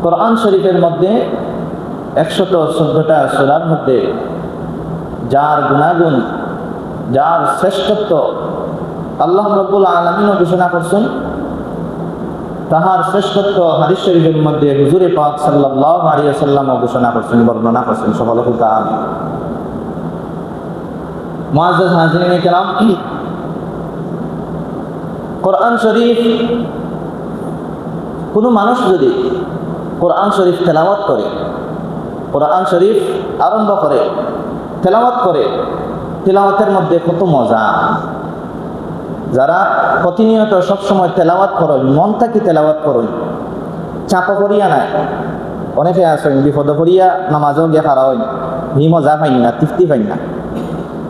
কোরআন শরীফের মধ্যে 114টা সূরার মধ্যে যার গুণাগুণ, যার শ্রেষ্ঠত্ব আল্লাহ রাব্বুল আলামিন ঘোষণা করছেন, তাহার শ্রেষ্ঠত্ব হাদিস শরীফের মধ্যে হুজুরে পাক সাল্লাল্লাহু আলাইহি ওয়াসাল্লাম ঘোষণা করছেন, বর্ণনা করছেন। সকলে হুকা আমিন। মুআজ্জাজ হাজিরিনে কেরাম, কোরআন শরীফ, কোনো মানুষ যদি কোরআন শরীফ তেলাওয়াত করে, কোরআন শরীফ আরম্ভ করে, তেলাওয়াত করে, তেলাওয়াতের মধ্যে কত মজা। যারা প্রতিনিয়ত সবসময় তেলাওয়াত করেন, মন থেকে তেলাওয়াত করেন, চাপা করিয়া নাই। অনেকে আসেন বিপদ করিয়া নামাজও গিয়ে খারা হইন, হি মজা পাইন না, তৃপ্তি পাইন না।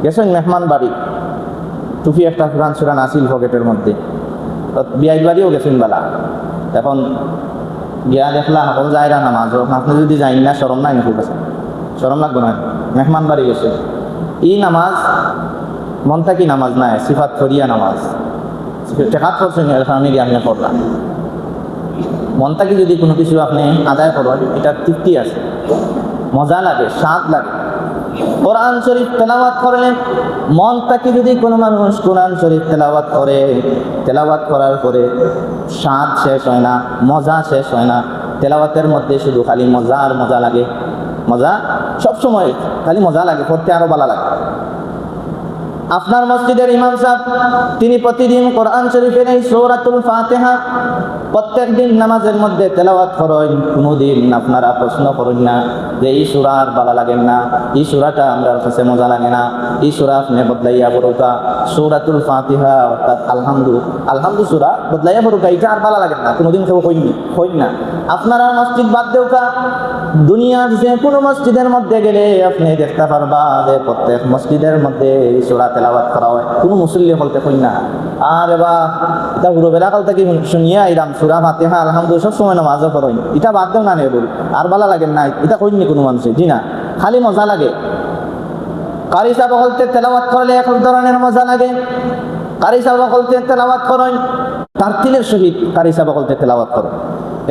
গেছেন মেহমান বাড়ি, টুপি একটা কোরআন সুরান আসিল পকেটের মধ্যে, বিয়াই বাড়িও গেছেন বেলা। এখন গিয়া দেখলা সকল যায় না নামাজও, আপনি যদি যাইন না শরম নাই নাকি? কাছে শরম লাগবে না? মেহমান বাড়ি গেছে, ই নামাজ মন থাকি নামাজ নাই, সিফাত করিয়া নামাজ, টেকাত করছেন আমি গিয়ে আপনি পড়লাম। মন থাকি যদি কোনো কিছু আপনি আদায় করেন, এটা তৃপ্তি আছে, মজা লাগে, স্বাদ লাগে। কোরআন শরীফ তেলাওয়াত করলে, মন থেকে যদি কোনো মানুষ কোরআন শরীফ তেলাওয়াত করে, তেলাওয়াত করার পরে স্বাদ শেষ হয় না, মজা শেষ হয় না। তেলাওয়াতের মধ্যে শুধু খালি মজা আর মজা লাগে, মজা সবসময় খালি মজা লাগে, পড়তে আরো ভালো লাগে। আপনার মসজিদের ইমাম সাহেব তিনি প্রতিদিন কোরআন শরীফের এই সূরাতুল ফাতিহা প্রত্যেক দিন নামাজের মধ্যে তেলাওয়াত করেন। কোনোদিন আপনারা প্রশ্ন করেন না যে এই সূরা আর ভালো লাগেন না, এই সূরাটা আমরা কাছে মজা লাগে না, এই সূরা আপনি বদলাইয়া পড়ুকা। সূরাতুল ফাতিহা অর্থাৎ আলহামদু সূরা বদলাইয়া পড়ুকা, এটা আর ভালো লাগেন না, কোনোদিন কেউ কইন না। আপনারা মসজিদ বাদ দেউকা, দুনিয়ার যে কোনো মসজিদের মধ্যে গেলে আপনি দেখতে পারবা যে প্রত্যেক মসজিদের মধ্যে এই সূরা তেলাওয়াত করা হয়, কোনো মুসল্লি বলতে কই না। আর এবার এটা পুরো বেলা কাল থেকে শুনিয়া এরাম সূরা ফাতিহা আলহামদু সব সময় নামাজও পড়েন, এটা বাদ দেও না, বল আর ভালো লাগেন না, এটা কইনি কোনো মানুষে, জি না, খালি মজা লাগে। কারি সাহেব বলতে তেলাওয়াত করলে এক ধরনের মজা লাগে। কারি সাহেব বলতে তেলাওয়াত করেন, তারতিলের সহিত কারি সাহেব বলতে তেলাওয়াত করেন।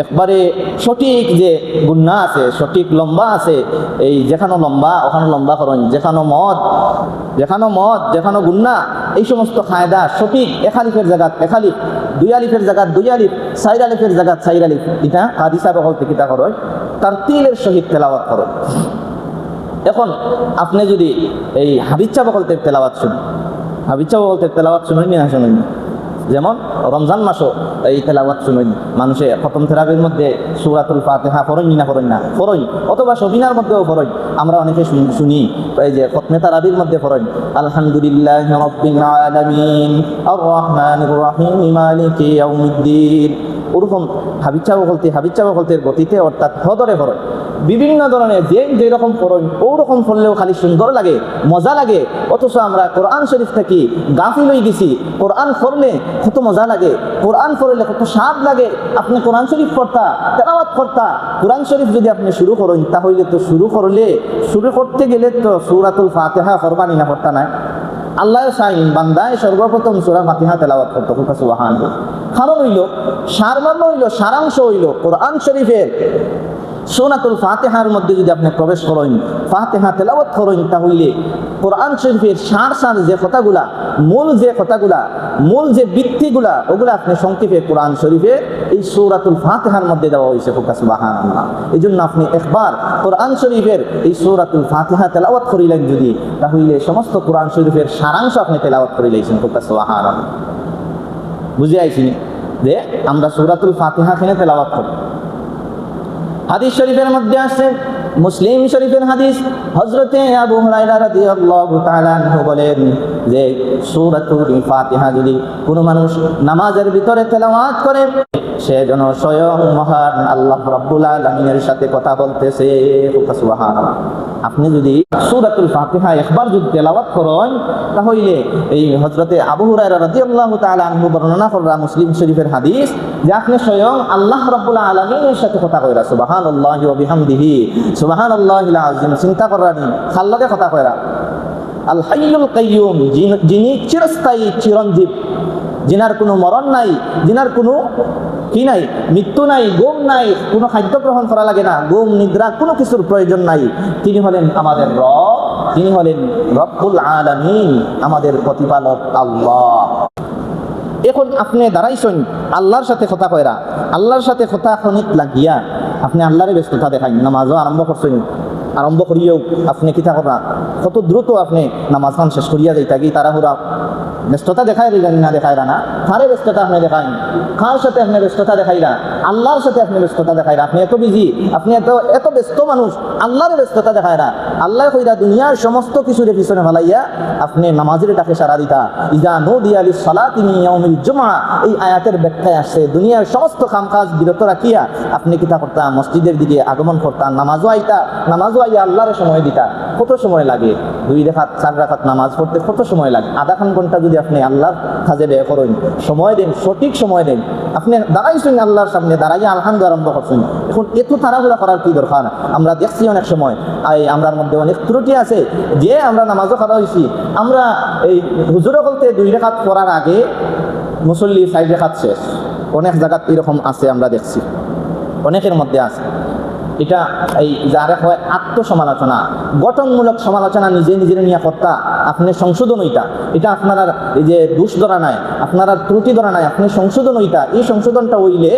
একবারে সঠিক যে গুন্না আছে, সঠিক লম্বা আছে, এই যেখানে লম্বা ওখানে লম্বা করেন, যেখানে মদ যেখানে গুন্না, এই সমস্ত কায়দা সঠিক। এক আলিফের জায়গাত এক আলিফ, দুই আলিফের জায়গাত দুই আলিফ, চার আলিফের জায়গাত চার আলিফ, এটা কারি সাহেব বলতে কিতা করেন, তারতিলের সহিত তেলাওয়াত করেন। এখন আপনি যদি এই হাবিজ সাহেব বলতে তেলাওয়াত শুনেন, হাবিজ সাহেব বলতে তেলাওয়াত শুনেন না শুনেন, যেমন রমজান মাসও এই তেলাওয়াত শুনেন, মানুষে খতম থেরাপির মধ্যে সূরাতুল ফাতিহা পড়েন না পড়েন না, পড়েন, অথবা সবিনার মধ্যেও পড়েন। আমরা অনেকে শুনি এই যে খতমে তারাবির মধ্যে পড়েন, আলহামদুলিল্লাহি রাব্বিল আলামিন আর রহমানির রহিম মালিকি ইয়াউমিদ্দিন। ওরকম হাবিজ সাহেব বলতে গতিতে অর্থাৎ হদরে পড়েন। বিভিন্ন ধরনের যেরকম পড়েন ওরকম পড়লেও খালি সুন্দর লাগে, মজা লাগে। অথচ আমরা কোরআন শরীফ থেকে গাফিল হয়ে গেছি। কোরআন পড়লে কত মজা লাগে, কোরআন পড়লে কত স্বাদ লাগে। আপনি কোরআন শরীফ পড়তা, তেলাওয়াত করতা, কোরআন শরীফ যদি আপনি শুরু করেন, তাহলে তো শুরু করতে গেলে তো সূরাতুল ফাতিহা করবানি না, করতা না। আল্লাহ চাইন বান্দায় সর্বপ্রথম সূরা ফাতিহা তেলাওয়াত করতে, সুবহানাল্লাহ। কারণ হইল সারমর্ম হইল, সারাংশ হইল কোরআন শরীফের সূরাতুল ফাতিহার মধ্যে যদি আপনি প্রবেশ করেন, ফাতিহা তেলাওয়াত করেন, তাহলে কোরআন শরীফের সার যে কথাগুলা, মূল যে ভিত্তিগুলা, ওগুলা আপনি সংক্ষেপে কোরআন শরীফে এই সূরাতুল ফাতিহার মধ্যে দেওয়া হয়েছে। সুবহানাল্লাহ। এই জন্য আপনি একবার কোরআন শরীফের এই সূরাতুল ফাতিহা তেলাওয়াত করিলেন যদি, তাহলে সমস্ত কোরআন শরীফের সারাংশ আপনি তেলাওয়াত করিলেছেন। সুবহানাল্লাহ। বুঝে আইছি যে আমরা সূরাতুল ফাতিহা কিনে তেলাওয়াত করি। হাদিস শরীফের মধ্যে আছে, মুসলিম শরীফের হাদিস, হযরতে আবু হুরায়রা রাদিয়াল্লাহু তাআলা আনহু বলেন যে সূরাতুল ফাতিহা যদি কোনো মানুষ নামাজের ভিতরে তেলাওয়াত করে, সে যেন স্বয়ং মহান আল্লাহ রাব্বুল আলামিনের সাথে কথা বলতেছে। সুবহানাল্লাহ। আপনি যদি সূরাতুল ফাতিহা একবার যদি তেলাওয়াত করেন, তাহলে এই হযরতে আবু হুরায়রা রাদিয়াল্লাহু তাআলা আনহু বর্ণনা করা মুসলিম শরীফের হাদিস যে আপনি স্বয়ং আল্লাহ রাব্বুল আলামিনের সাথে কথা কইরা। সুবহানাল্লাহি ওয়া বিহামদিহি সুবহানাল্লাহিল আযীম। চিন্তা করানি কার লগে কথা কইরা? আল হাইয়ুল কাইয়ুম, যিনি চিরস্থায়ী, চিরঞ্জীব, যিনার কোনো মরণ নাই, যিনার কোনো কি নাই, মৃত্যু নাই, ঘুম নাই, কোনো খাদ্য গ্রহণ করা লাগে না, ঘুম নিদ্রা কোনো কিছুর প্রয়োজন নাই। তিনি হলেন আমাদের রব, তিনি হলেন রব্বুল আলামিন, আমাদের প্রতিপালক আল্লাহ। এখন আপনি দাঁড়াইছেন আল্লাহর সাথে কথা কয়রা, আল্লাহর সাথে কথা খনিক লাগিয়া আপনি আল্লাহরে ব্যস্ততা দেখাই, নামাজও আরম্ভ করছেন, আরম্ভ করিয়েও আপনি কিতা করা, কত দ্রুত আপনি নামাজ খান শেষ করিয়া যাইতা কি তাড়াহুড়া ব্যস্ততা দেখাই রইলেন না, দেখাইরা না, কারে ব্যস্ততা আপনি দেখাইন, কার সাথে আপনি ব্যস্ততা দেখাইরা, আল্লাহর সাথে আপনি ব্যস্ততা দেখাইরা। আপনি এত বিজি, আপনি এত ব্যস্ত মানুষ, আল্লাহর ব্যস্ততা দেখাইরা। আল্লাহ কইরা দুনিয়ার সমস্ত কিছুর পিছনে ফেলাইয়া আপনি নামাজের ডাকে সারা দিতা। ইজা নুদিয়া লিস-সালাতি মিন ইয়াউমিল জুমআ, এই আয়াতের ব্যাখ্যায় আসছে দুনিয়ার সমস্ত কামকাজ বিরত রাখিয়া আপনি কিতা করতা, মসজিদের দিকে আগমন করতা, নামাজও আইতা, নামাজও আইয়া আল্লাহর সময় দিতা। কত সময় লাগে 2 রাকাত 4 রাকাত নামাজ পড়তে, কত সময় লাগে? আধা ঘন্টা যদি আপনি আল্লাহর কাজে ব্যয় করেন, সময় দেন, সঠিক সময় দেন, আপনি দাঁড়াইছেন আল্লাহর সামনে, দাঁড়াইয়া আলহামদুলিল্লাহ আরম্ভ করছেন। এখন এত তাড়াহুড়া করার কি দরকার? আমরা দেখছি অনেক সময় আমরার মধ্যে অনেক ত্রুটি আছে, যে আমরা নামাজও খাওয়া হয়েছি, আমরা এই হুজুরে বলতে 2 রাকাত পড়ার আগে মুসল্লি 4 রাকাত শেষ, অনেক জায়গাত এরকম আছে, আমরা দেখছি অনেকের মধ্যে আছে। এটা এই যারা হয় আত্মসমালোচনা, গঠনমূলক সমালোচনা নিজে নিজের নিয়ে কর্তা, আপনি সংশোধন হইতা, এটা আপনার এই যে দোষ ধরা নাই, আপনার ত্রুটি ধরা নাই, আপনি সংশোধন হইতা। এই সংশোধনটা হইলে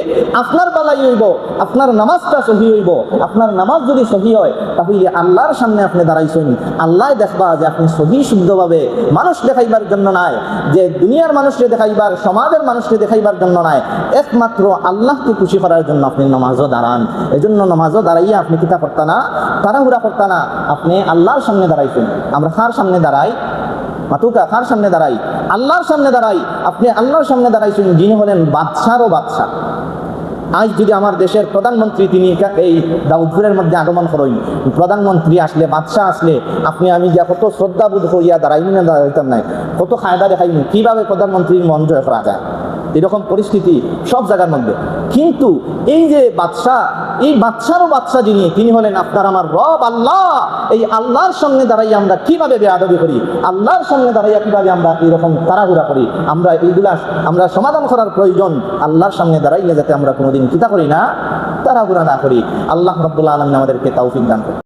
আপনার বালাই হইব, আপনার নামাজটা সহি হইব। আপনার নামাজ যদি সহি হয় তাহলে আল্লাহর সামনে আপনি দাঁড়াইছেন, আল্লাহ দেখবা যে আপনি সহি শুদ্ধভাবে, মানুষ দেখাইবার জন্য নাই, যে দুনিয়ার মানুষকে দেখাইবার, সমাজের মানুষকে দেখাইবার জন্য নাই, একমাত্র আল্লাহকে খুশি করার জন্য আপনি নামাজও দাঁড়ান। এজন্য নামাজও দাঁড়াইয়া আপনি কিতা করতা না, তাড়াহুড়া করতা না, আপনি আল্লাহর সামনে দাঁড়াইছেন। আমরা কার সামনে দাঁড়াই? মাতুকা কার সামনে দাঁড়াই? আল্লাহর সামনে দাঁড়াই। আপনি আল্লাহর সামনে দাঁড়াইছেন, যিনি হলেন বাদশারও বাদশা। আজ যদি আমার দেশের প্রধানমন্ত্রী তিনি এই দাউদপুরের মধ্যে আগমন করেন, প্রধানমন্ত্রী আসলে, বাদশাহ আসলে, আপনি আমি যা কত শ্রদ্ধাবোধ করিয়া দাঁড়াইনি না, দাঁড়াইতাম নাই, কত কায়দা দেখাইনি কিভাবে প্রধানমন্ত্রীর মন জয় করা যায়, এরকম পরিস্থিতি সব জায়গার মধ্যে। কিন্তু এই যে বাদশাহ, এই বাদশারও বাদশা যিনি, তিনি হলেন আপনার আমার রব আল্লাহ। এই আল্লাহর সামনে দাঁড়াইয়া আমরা কিভাবে বেয়াদবি করি, আল্লাহর সামনে দাঁড়াইয়া কিভাবে আমরা এরকম তাড়াহুড়া করি, আমরা এইগুলা আমরা সমাধান করার প্রয়োজন। আল্লাহর সামনে দাঁড়াইলে যাতে আমরা কোনোদিন কিতা করি না, তাড়াহুড়া না করি। আল্লাহ রাব্বুল আলামিন আমাদেরকে তৌফিক দান করুন।